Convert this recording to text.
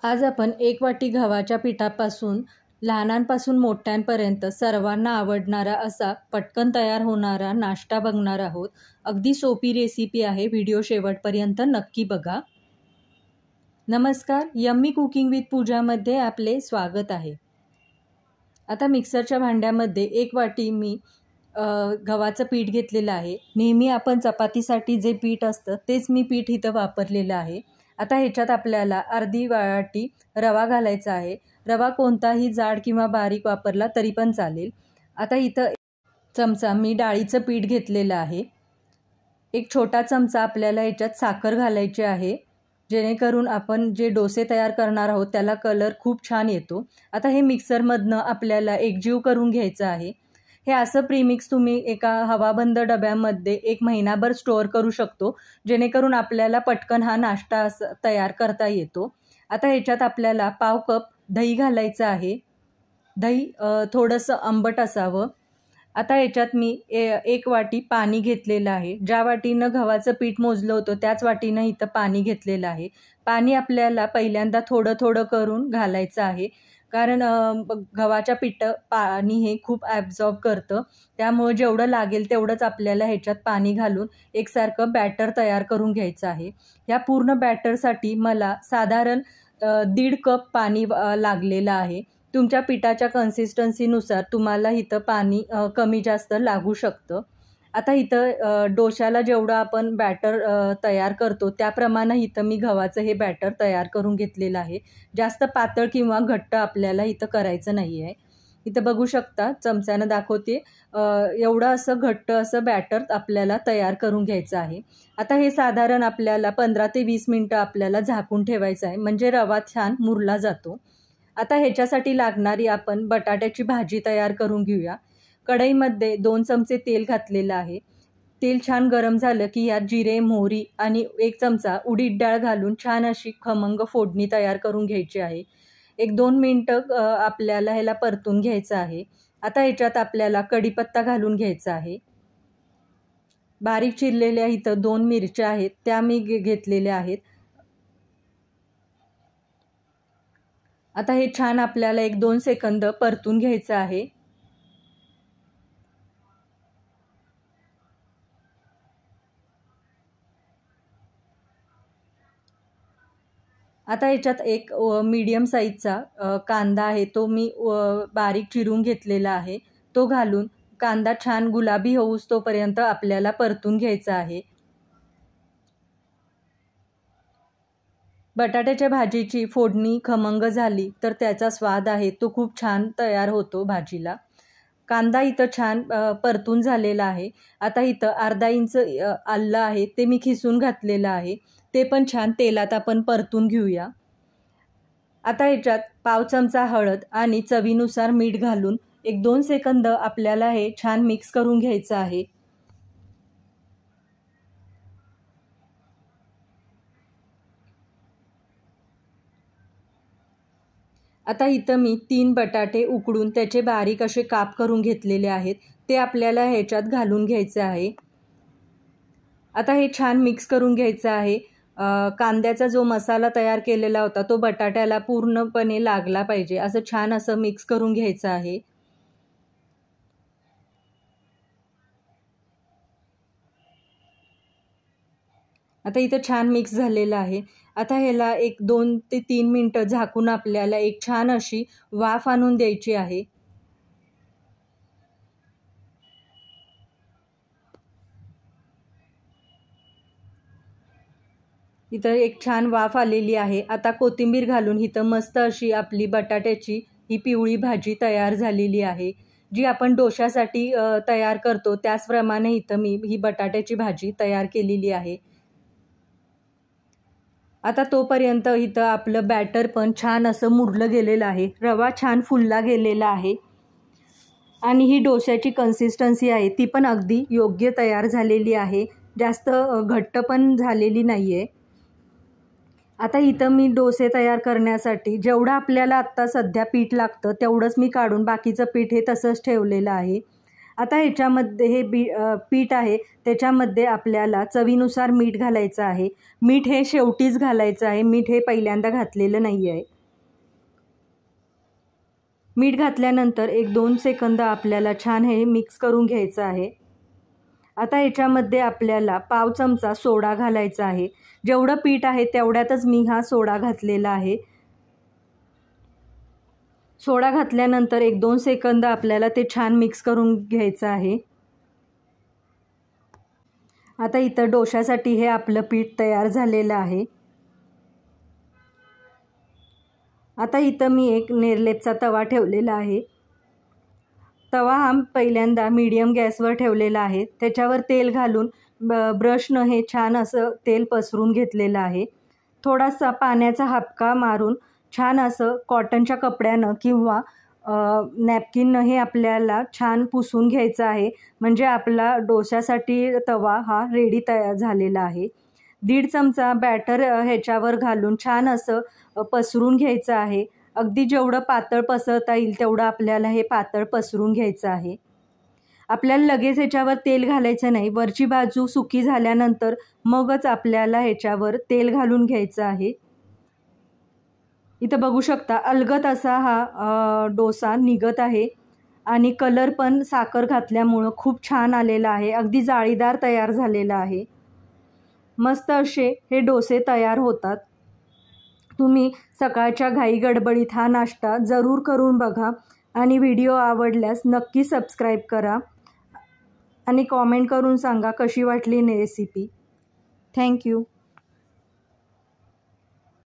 आज आपण एक वाटी गव्हाच्या पिठापासून लहानांपासून मोठ्यांपर्यंत सर्वांना आवडणारा असा पटकन तयार होणारा नाश्ता बघणार आहोत। अगदी सोपी रेसिपी आहे, व्हिडिओ शेवटपर्यंत नक्की बघा। नमस्कार, यम्मी कुकिंग विथ पूजामध्ये आपले स्वागत आहे। आता मिक्सरच्या भांड्यामध्ये एक वाटी मी गव्हाचं पीठ घेतलेलं आहे। नेहमी आपण चपातीसाठी जे पीठ असतं तेच मी पीठ इथं वापरलेलं आहे। आता ह्याच्यात आपल्याला अर्धी वाटी रवा घालायचा आहे। रवा कोणताही जाड किंवा बारीक वापरला तरी पण चालेल। आता इथं चमचा मी डाळीचं पीठ घेतलेलं आहे। एक छोटा चमचा आपल्याला ह्याच्यात साखर घालायची आहे, जेणेकरून आपण जे डोसे तयार करणार आहोत त्याला कलर खूप छान येतो। आता हे मिक्सरमधनं आपल्याला एकजीव करून घ्यायचं आहे। हे असं प्रीमिक्स तुम्ही एका हवाबंद डब्यामध्ये 1 महिनाभर स्टोअर करू शकतो, जेणेकरून आपल्याला पटकन हा नाश्ता तयार करता येतो। आता ह्याच्यात आपल्याला पाव कप दही घालायचं आहे। दही थोडंसं आंबट असावं। आता ह्याच्यात मी 1 वाटी पाणी घेतलेलं आहे। ज्या वाटीनं गव्हाचं पीठ मोजलं होतं त्याच वाटीनं इथं पाणी घेतलेलं आहे। पाणी आपल्याला पहिल्यांदा थोडं थोडं करून घालायचं आहे, कारण गव्हाच्या पाणी हे खूप ॲब्झॉर्ब करतं। त्यामुळे जेवढं लागेल तेवढंच आपल्याला ह्याच्यात पाणी घालून एकसारखं बॅटर तयार करून घ्यायचं आहे। या पूर्ण बॅटरसाठी मला साधारण 1.5 कप पाणी लागलेलं आहे। तुमच्या पिठाच्या कन्सिस्टन्सीनुसार तुम्हाला इथं पाणी कमी जास्त लागू शकतं। आता इथं डोशाला जेवढं आपण बॅटर तयार करतो त्याप्रमाणे इथं मी गव्हाचं हे बॅटर तयार करून घेतलेलं आहे। जास्त पातळ किंवा घट्ट आपल्याला इथं करायचं नाही आहे। इथं बघू शकता, चमच्यानं दाखवते, एवढं असं घट्ट असं बॅटर आपल्याला तयार करून घ्यायचं आहे। आता हे साधारण आपल्याला 15 ते 20 मिनटं आपल्याला झाकून ठेवायचं आहे, म्हणजे रवा छान मुरला जातो। आता ह्याच्यासाठी लागणारी आपण बटाट्याची भाजी तयार करून घेऊया। कढईमध्ये 2 चमचे तेल घातलेलं आहे। तेल छान गरम झालं की यात जिरे, मोहरी आणि 1 चमचा उडीद डाळ घालून छान अशी खमंग फोडणी तयार करून घ्यायची आहे। 1-2 मिनटं आपल्याला ह्याला परतून घ्यायचं आहे। आता ह्याच्यात आपल्याला कढीपत्ता घालून घ्यायचा आहे। बारीक चिरलेल्या इथं 2 मिरच्या आहेत, त्या मी घेतलेल्या आहेत। आता हे छान आपल्याला 1-2 सेकंद परतून घ्यायचं आहे। आता ह्याच्यात एक मीडियम साईजचा कांदा आहे, तो मी बारीक चिरून घेतलेला आहे। तो घालून कांदा छान गुलाबी होऊस तोपर्यंत आपल्याला परतून घ्यायचा आहे। बटाट्याच्या भाजीची फोडणी खमंग झाली तर त्याचा स्वाद आहे तो खूप छान तयार होतो भाजीला। कांदा इथं छान परतून झालेला आहे। आता इथं अर्धा इंच आलं आहे, ते मी खिसून घातलेलं आहे, ते पण छान तेलात आपण परतून घेऊया। आता ह्याच्यात पाव चमचा हळद आणि चवीनुसार मीठ घालून 1-2 सेकंद आपल्याला हे छान मिक्स करून घ्यायचं आहे। आता इथं मी 3 बटाटे उकडून त्याचे बारीक असे काप करून घेतलेले आहेत, ते आपल्याला ह्याच्यात घालून घ्यायचे आहे। आता हे छान मिक्स करून घ्यायचं आहे। कांद्याचा जो मसाला तयार केलेला होता तो बटाट्याला पूर्णपणे लागला पाहिजे, असं छान असं मिक्स करून घ्यायचं आहे। आता इथं छान मिक्स झालेलं आहे। आता ह्याला 1-2 ते 3 मिनटं झाकून आपल्याला एक छान अशी वाफ आणून द्यायची आहे। इथं एक छान वाफ आलेली आहे। आता कोथिंबीर घालून इथं मस्त अशी आपली बटाट्याची ही पिवळी भाजी तयार झालेली आहे, जी आपण डोशासाठी तयार करतो त्याचप्रमाणे इथं मी ही बटाट्याची भाजी तयार केलेली आहे। आता तोपर्यंत इथं आपलं बॅटर पण छान असं मुरलं गेलेलं आहे, रवा छान फुलला गेलेला आहे आणि ही डोश्याची कन्सिस्टन्सी आहे ती पण अगदी योग्य तयार झालेली आहे, जास्त घट्ट पण झालेली नाही आहे। आता इथं मी डोसे तयार करण्यासाठी जेवढं आपल्याला आत्ता सध्या पीठ लागतं तेवढंच मी काढून बाकीचं पीठ हे तसंच ठेवलेलं आहे। आता ह्याच्यामध्ये हे पीठ आहे त्याच्यामध्ये आपल्याला चवीनुसार मीठ घालायचं आहे। मीठ हे शेवटीच घालायचं आहे, मीठ हे पहिल्यांदा घातलेलं नाही आहे। मीठ घातल्यानंतर 1-2 सेकंद आपल्याला छान हे मिक्स करून घ्यायचं आहे। आता याच्यामध्ये आपल्याला पाव चमचा सोडा घालायचा आहे। जेवढं पीठ आहे तेवढ्यातच मी हा सोडा घातलेला आहे। सोडा घातल्यानंतर 1-2 सेकंद आपल्याला ते छान मिक्स करून घ्यायचं आहे। आता इथं डोशासाठी हे आपलं पीठ तयार झालेलं आहे। आता इथं मी एक नेरलेपचा तवा ठेवलेला आहे। तवा हा पहिल्यांदा मीडियम गॅसवर ठेवलेला आहे। त्याच्यावर तेल घालून ब्रशनं हे छान असं तेल पसरून घेतलेलं आहे। थोडासा पाण्याचा हापका मारून छान असं कॉटनच्या कपड्यानं किंवा नॅपकिननं हे आपल्याला छान पुसून घ्यायचं आहे। म्हणजे आपला डोशासाठी तवा हा रेडी तयार झालेला आहे। 1.5 चमचा बॅटर ह्याच्यावर घालून छान असं पसरून घ्यायचं आहे। अगदी जेवढं पातळ पसरता येईल तेवढं आपल्याला हे पातळ पसरून घ्यायचं आहे। आपल्याला लगेच ह्याच्यावर तेल घालायचं नाही, वरची बाजू सुकी झाल्यानंतर मगच आपल्याला ह्याच्यावर तेल घालून घ्यायचं आहे। इथं बघू शकता अलगद असा हा डोसा निघत आहे आणि कलर पण साखर घातल्यामुळं खूप छान आलेला आहे। अगदी जाळीदार तयार झालेला आहे। मस्त असे हे डोसे तयार होतात। तुम्ही सकाळच्या घाई गडबडीत हा नाश्ता जरूर करून बघा आणि व्हिडिओ आवडल्यास नक्की सबस्क्राईब करा आणि कॉमेंट करून सांगा कशी वाटली रेसिपी। थँक्यू।